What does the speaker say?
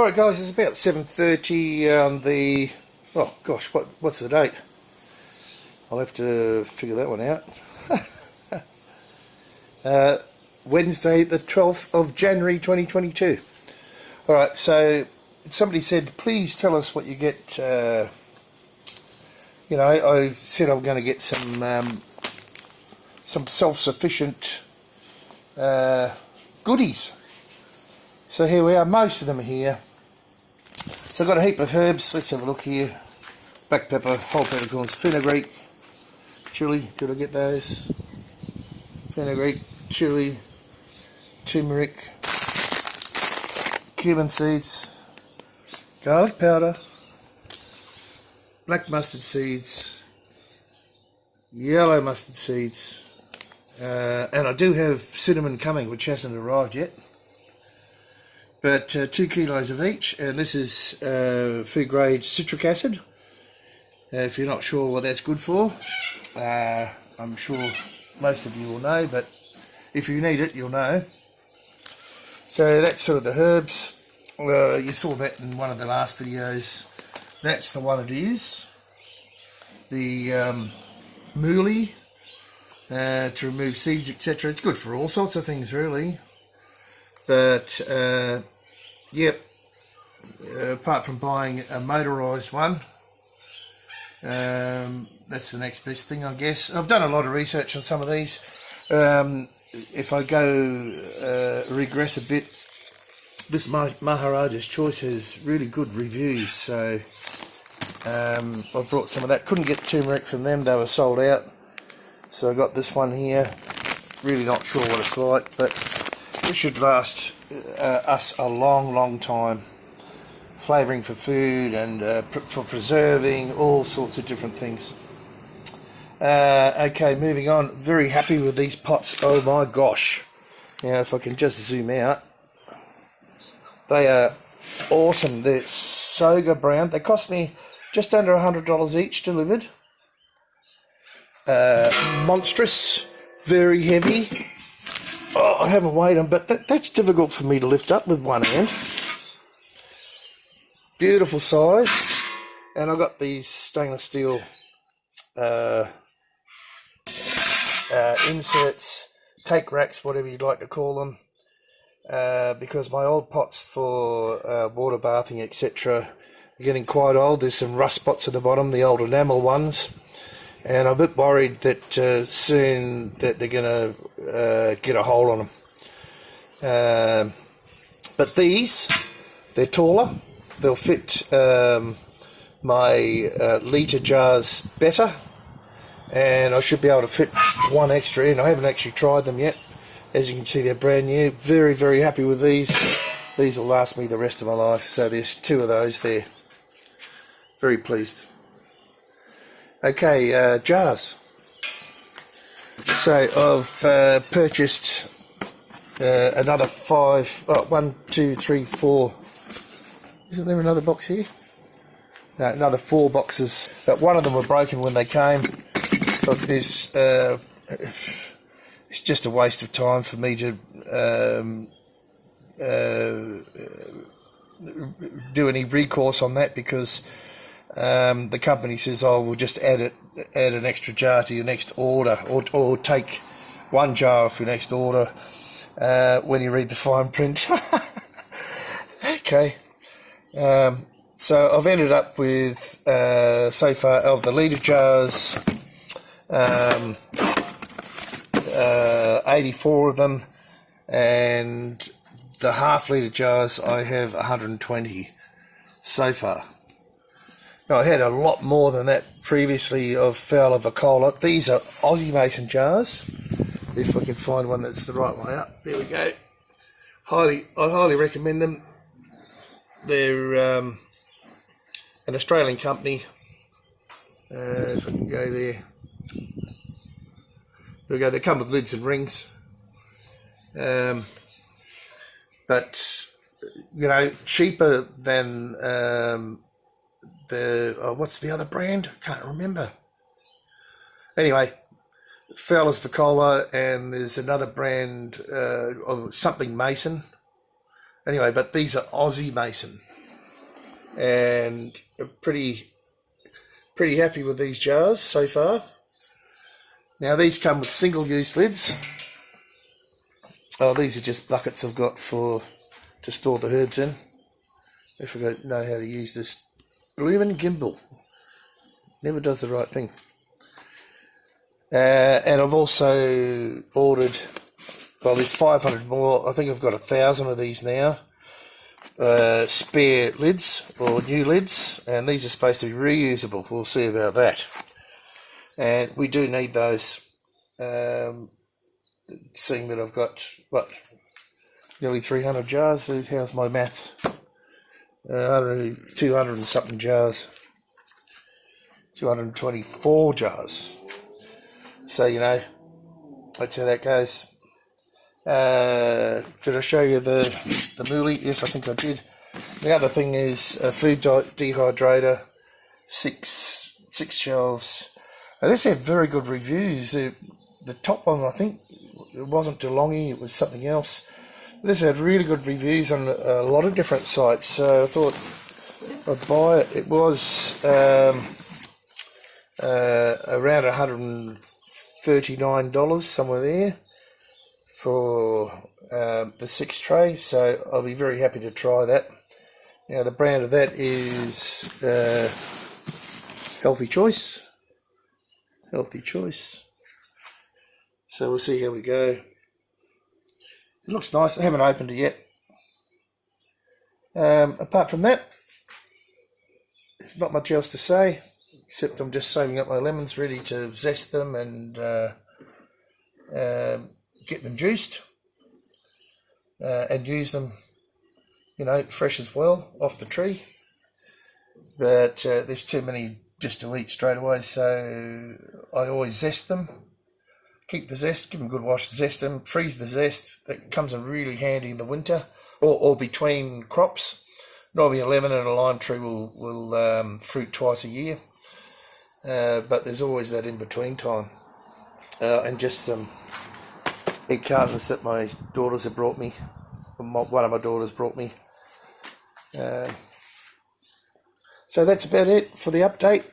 Alright guys, it's about 7:30 on the, oh gosh, what's the date? I'll have to figure that one out. Wednesday the 12th of January 2022. Alright, so somebody said, please tell us what you get. You know, I said I'm going to get some self-sufficient goodies. So here we are, most of them are here. So I've got a heap of herbs. Let's have a look here. Black pepper, whole peppercorns, fenugreek, chili, did I get those? Fenugreek, chili, turmeric, cumin seeds, garlic powder, black mustard seeds, yellow mustard seeds, and I do have cinnamon coming, which hasn't arrived yet. But 2 kilos of each, and this is food grade citric acid. If you're not sure what that's good for, I'm sure most of you will know, but if you need it, you'll know. So that's sort of the herbs. You saw that in one of the last videos. That's the one it is. The mooly, to remove seeds, etc. It's good for all sorts of things, really. But yep, apart from buying a motorised one, that's the next best thing, I guess. I've done a lot of research on some of these. If I go regress a bit, this Maharaja's Choice has really good reviews, so I brought some of that. Couldn't get turmeric from them, they were sold out, so I got this one here. Really not sure what it's like, but it should last us a long time. Flavouring for food and for preserving, all sorts of different things. Okay, moving on. Very happy with these pots. Oh my gosh. Now if I can just zoom out. They are awesome. They're Soga brown. They cost me just under $100 each delivered. Monstrous. Very heavy. Oh, I haven't weighed them, but that's difficult for me to lift up with one hand. Beautiful size. And I've got these stainless steel inserts, take racks, whatever you'd like to call them, because my old pots for water bathing, etc. are getting quite old. There's some rust spots at the bottom, the old enamel ones. And I'm a bit worried that soon that they're going to get a hole on them. But these, they're taller. They'll fit my litre jars better. And I should be able to fit one extra in. I haven't actually tried them yet. As you can see, they're brand new. Very happy with these. These will last me the rest of my life. So there's 2 of those there. Very pleased. Okay, jars. So I've purchased another 5, 1, 2, 3, 4. Isn't there another box here? No, another 4 boxes. But one of them were broken when they came. But this, it's just a waste of time for me to do any recourse on that, because the company says, oh, we'll just add an extra jar to your next order, or take 1 jar off your next order when you read the fine print. Okay. So I've ended up with, so far, of the litre jars, 84 of them, and the half litre jars I have 120 so far. Now, I had a lot more than that previously of Fowler Vicola. These are Aussie Mason jars. If I can find one that's the right way up. There we go. I highly recommend them. They're an Australian company. If I can go there. There we go. They come with lids and rings. But, you know, cheaper than what's the other brand? Can't remember. Anyway, Fowler's Vicola, and there's another brand of something Mason. Anyway, but these are Aussie Mason. and pretty happy with these jars so far. Now these come with single-use lids. Oh, these are just buckets I've got to store the herbs in. I forgot to know how to use this blooming gimbal. Never does the right thing. And I've also ordered, well, there's 500 more. I think I've got 1,000 of these now. Spare lids or new lids, and these are supposed to be reusable. We'll see about that. And we do need those. Seeing that I've got, nearly 300 jars. So how's my math? 200 and something jars. 224 jars. So, you know, that's how that goes. Did I show you the moolie? Yes, I think I did. The other thing is a food dehydrator, six shelves. Now, this had very good reviews. The top one, I think, it wasn't DeLonghi, it was something else. This had really good reviews on a lot of different sites, so I thought I'd buy it. It was around $139, somewhere there, for the 6 tray, so I'll be very happy to try that. Now the brand of that is Healthy Choice. So we'll see how we go. It looks nice. I haven't opened it yet. Apart from that, there's not much else to say, except I'm just saving up my lemons, ready to zest them and get them juiced and use them, you know, fresh as well, off the tree. But there's too many just to eat straight away, so I always zest them. Keep the zest, give them a good wash, zest them, freeze the zest. That comes in really handy in the winter or between crops. Normally a lemon and a lime tree will fruit twice a year, but there's always that in between time. And just some egg cartons that my daughters have brought me, one of my daughters brought me. So that's about it for the update.